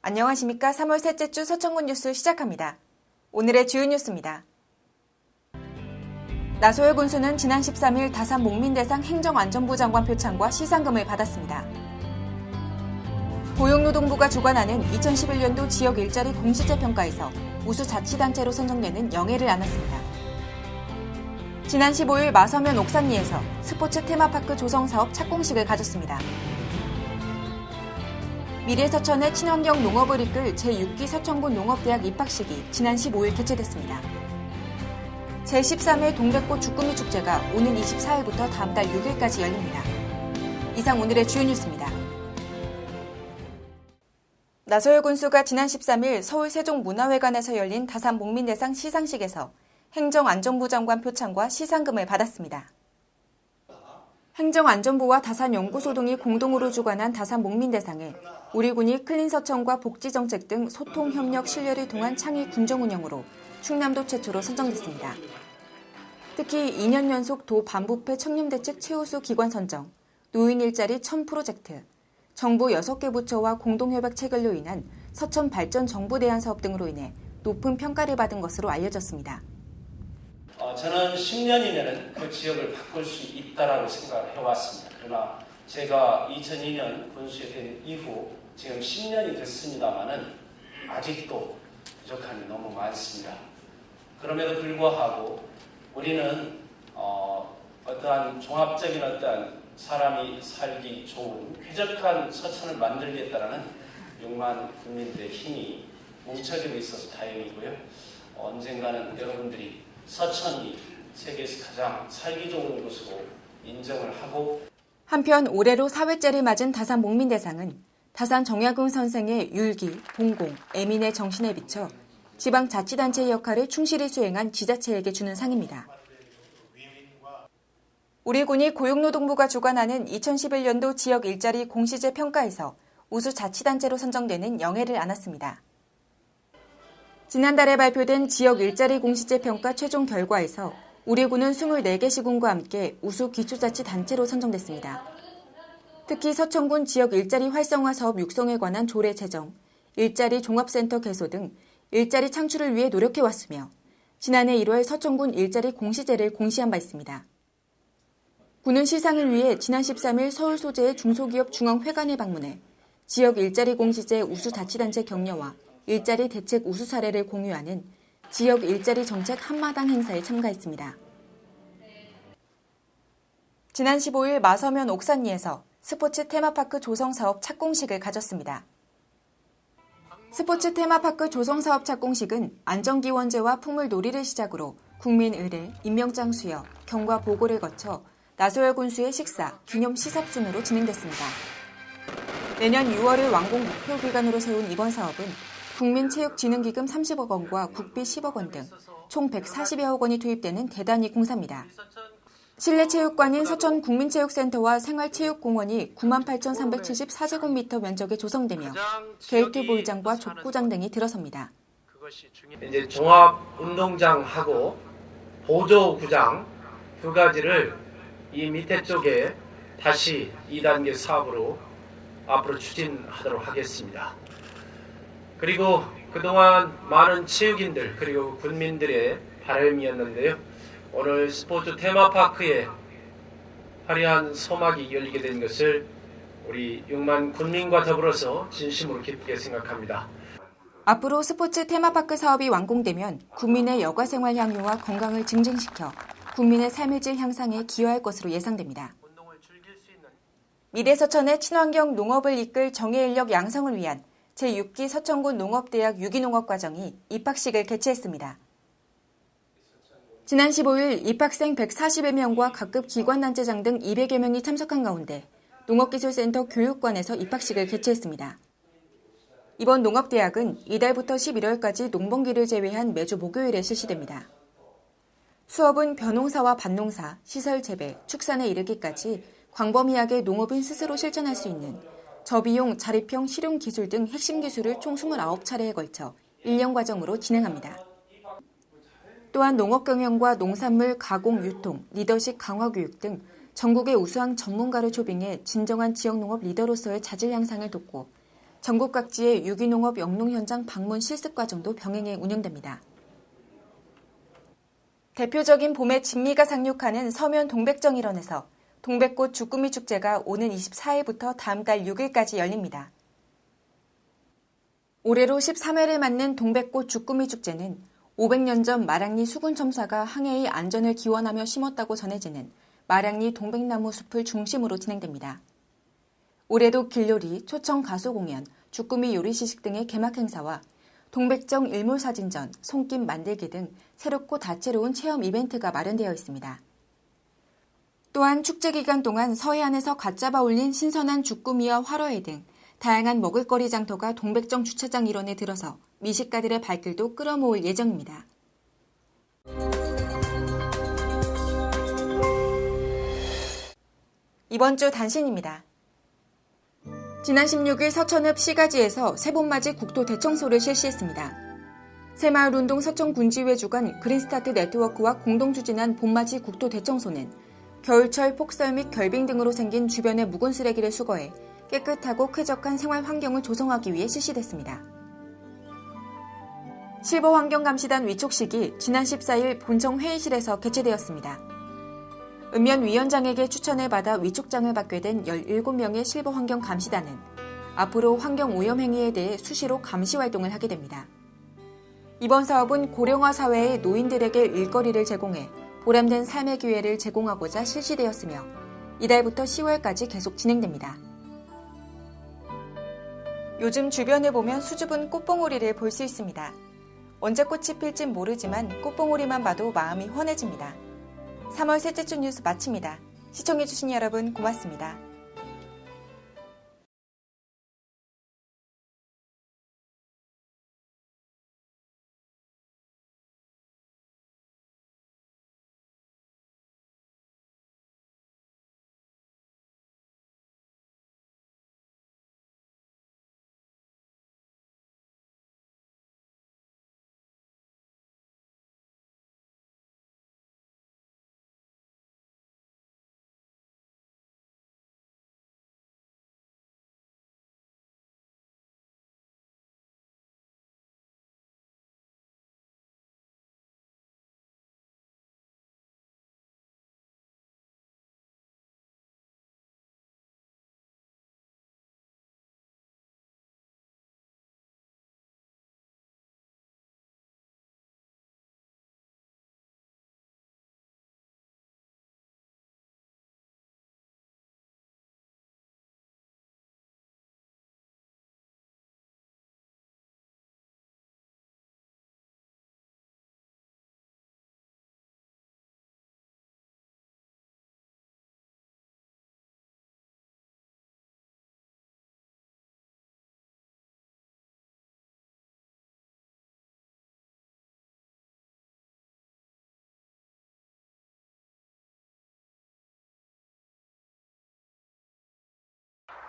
안녕하십니까. 3월 셋째 주 서천군 뉴스 시작합니다. 오늘의 주요 뉴스입니다. 나소열 군수는 지난 13일 다산 목민대상 행정안전부 장관 표창과 시상금을 받았습니다. 고용노동부가 주관하는 2011년도 지역 일자리 공시제 평가에서 우수 자치단체로 선정되는 영예를 안았습니다. 지난 15일 마서면 옥산리에서 스포츠 테마파크 조성사업 착공식을 가졌습니다. 미래서천의 친환경 농업을 이끌 제6기 서천군 농업대학 입학식이 지난 15일 개최됐습니다. 제13회 동백꽃 주꾸미 축제가 오는 24일부터 다음 달 6일까지 열립니다. 이상 오늘의 주요 뉴스입니다. 나소열 군수가 지난 13일 서울 세종문화회관에서 열린 다산 목민대상 시상식에서 행정안전부 장관 표창과 시상금을 받았습니다. 행정안전부와 다산연구소 등이 공동으로 주관한 다산 목민대상에 우리 군이 클린 서천과 복지정책 등 소통, 협력, 신뢰를 통한 창의 군정 운영으로 충남도 최초로 선정됐습니다. 특히 2년 연속 도 반부패 청렴대책 최우수 기관 선정, 노인 일자리 1000프로젝트, 정부 6개 부처와 공동협약 체결로 인한 서천 발전 정부 대안 사업 등으로 인해 높은 평가를 받은 것으로 알려졌습니다. 저는 10년이면 그 지역을 바꿀 수 있다라고 생각을 해왔습니다. 그러나 제가 2002년 군수에 된 이후 지금 10년이 됐습니다만은 아직도 부족함이 너무 많습니다. 그럼에도 불구하고 우리는 어떠한 종합적인 어떠한 사람이 살기 좋은 쾌적한 서천을 만들겠다라는 6만 국민들의 힘이 뭉쳐지고 있어서 다행이고요. 언젠가는 여러분들이 서천이 세계에서 가장 살기 좋은 곳으로 인정을 하고 한편 올해로 4회째를 맞은 다산 목민대상은 다산 정약용 선생의 율기, 봉공, 애민의 정신에 비춰 지방자치단체의 역할을 충실히 수행한 지자체에게 주는 상입니다. 우리 군이 고용노동부가 주관하는 2011년도 지역 일자리 공시제 평가에서 우수 자치단체로 선정되는 영예를 안았습니다. 지난달에 발표된 지역 일자리 공시제 평가 최종 결과에서 우리 군은 24개 시군과 함께 우수 기초자치단체로 선정됐습니다. 특히 서천군 지역 일자리 활성화 사업 육성에 관한 조례 제정, 일자리 종합센터 개소 등 일자리 창출을 위해 노력해왔으며 지난해 1월 서천군 일자리 공시제를 공시한 바 있습니다. 군은 시상을 위해 지난 13일 서울 소재의 중소기업 중앙회관을 방문해 지역 일자리 공시제 우수자치단체 격려와 일자리 대책 우수 사례를 공유하는 지역 일자리 정책 한마당 행사에 참가했습니다. 지난 15일 마서면 옥산리에서 스포츠 테마파크 조성사업 착공식을 가졌습니다. 스포츠 테마파크 조성사업 착공식은 안전기원제와 풍물놀이를 시작으로 국민 의례, 임명장 수여, 경과 보고를 거쳐 나소열 군수의 식사, 기념 시삽 순으로 진행됐습니다. 내년 6월을 완공 목표 기간으로 세운 이번 사업은 국민체육진흥기금 30억 원과 국비 10억 원 등 총 140여억 원이 투입되는 대단위 공사입니다. 실내체육관인 서천국민체육센터와 생활체육공원이 98,374제곱미터 면적에 조성되며 게이트볼장과 족구장 등이 들어섭니다. 이제 종합운동장하고 보조구장 두 가지를 이 밑에 쪽에 다시 2단계 사업으로 앞으로 추진하도록 하겠습니다. 그리고 그동안 많은 체육인들 그리고 군민들의 바람이었는데요. 오늘 스포츠 테마파크에 화려한 소막이 열리게 된 것을 우리 6만 군민과 더불어서 진심으로 기쁘게 생각합니다. 앞으로 스포츠 테마파크 사업이 완공되면 국민의 여가생활 향유와 건강을 증진시켜 국민의 삶의 질 향상에 기여할 것으로 예상됩니다. 미래서천의 친환경 농업을 이끌 정예인력 양성을 위한 제6기 서천군 농업대학 유기농업과정이 입학식을 개최했습니다. 지난 15일 입학생 141명과 각급 기관단체장 등 200여 명이 참석한 가운데 농업기술센터 교육관에서 입학식을 개최했습니다. 이번 농업대학은 이달부터 11월까지 농번기를 제외한 매주 목요일에 실시됩니다. 수업은 벼농사와 밭농사, 시설 재배, 축산에 이르기까지 광범위하게 농업인 스스로 실천할 수 있는 저비용, 자립형 실용 기술 등 핵심 기술을 총 29차례에 걸쳐 1년 과정으로 진행합니다. 또한 농업경영과 농산물 가공, 유통, 리더십 강화 교육 등 전국의 우수한 전문가를 초빙해 진정한 지역농업 리더로서의 자질 향상을 돕고 전국 각지의 유기농업 영농 현장 방문 실습 과정도 병행해 운영됩니다. 대표적인 봄의 진미가 상륙하는 서면 동백정 일원에서 동백꽃 주꾸미 축제가 오는 24일부터 다음 달 6일까지 열립니다. 올해로 13회를 맞는 동백꽃 주꾸미 축제는 500년 전 마랑리 수군첨사가 항해의 안전을 기원하며 심었다고 전해지는 마랑리 동백나무 숲을 중심으로 진행됩니다. 올해도 길놀이, 초청 가수 공연, 주꾸미 요리 시식 등의 개막 행사와 동백정 일몰사진전, 손김 만들기 등 새롭고 다채로운 체험 이벤트가 마련되어 있습니다. 또한 축제 기간 동안 서해안에서 갓 잡아 올린 신선한 주꾸미와 화로회 등 다양한 먹을거리 장터가 동백정 주차장 일원에 들어서 미식가들의 발길도 끌어모을 예정입니다. 이번 주 단신입니다. 지난 16일 서천읍 시가지에서 새봄맞이 국토 대청소를 실시했습니다. 새마을운동 서천군지회 주관 그린스타트 네트워크와 공동 추진한 봄맞이 국토 대청소는 겨울철 폭설 및 결빙 등으로 생긴 주변의 묵은 쓰레기를 수거해 깨끗하고 쾌적한 생활 환경을 조성하기 위해 실시됐습니다. 실버환경감시단 위촉식이 지난 14일 본청 회의실에서 개최되었습니다. 읍면위원장에게 추천을 받아 위촉장을 받게 된 17명의 실버환경감시단은 앞으로 환경오염행위에 대해 수시로 감시 활동을 하게 됩니다. 이번 사업은 고령화 사회의 노인들에게 일거리를 제공해 보람된 삶의 기회를 제공하고자 실시되었으며 이달부터 10월까지 계속 진행됩니다. 요즘 주변을 보면 수줍은 꽃봉오리를 볼 수 있습니다. 언제 꽃이 필진 모르지만 꽃봉오리만 봐도 마음이 환해집니다. 3월 셋째 주 뉴스 마칩니다. 시청해주신 여러분 고맙습니다.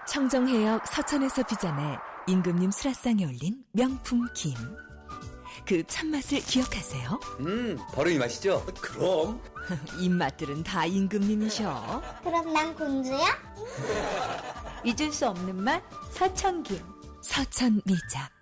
청정해역 서천에서 빚어내 임금님 수라상에 올린 명품 김. 그 참맛을 기억하세요? 바로 이 맛이죠? 그럼. 입맛들은 다 임금님이셔. 그럼 난 공주야? 잊을 수 없는 맛 서천김. 서천미작.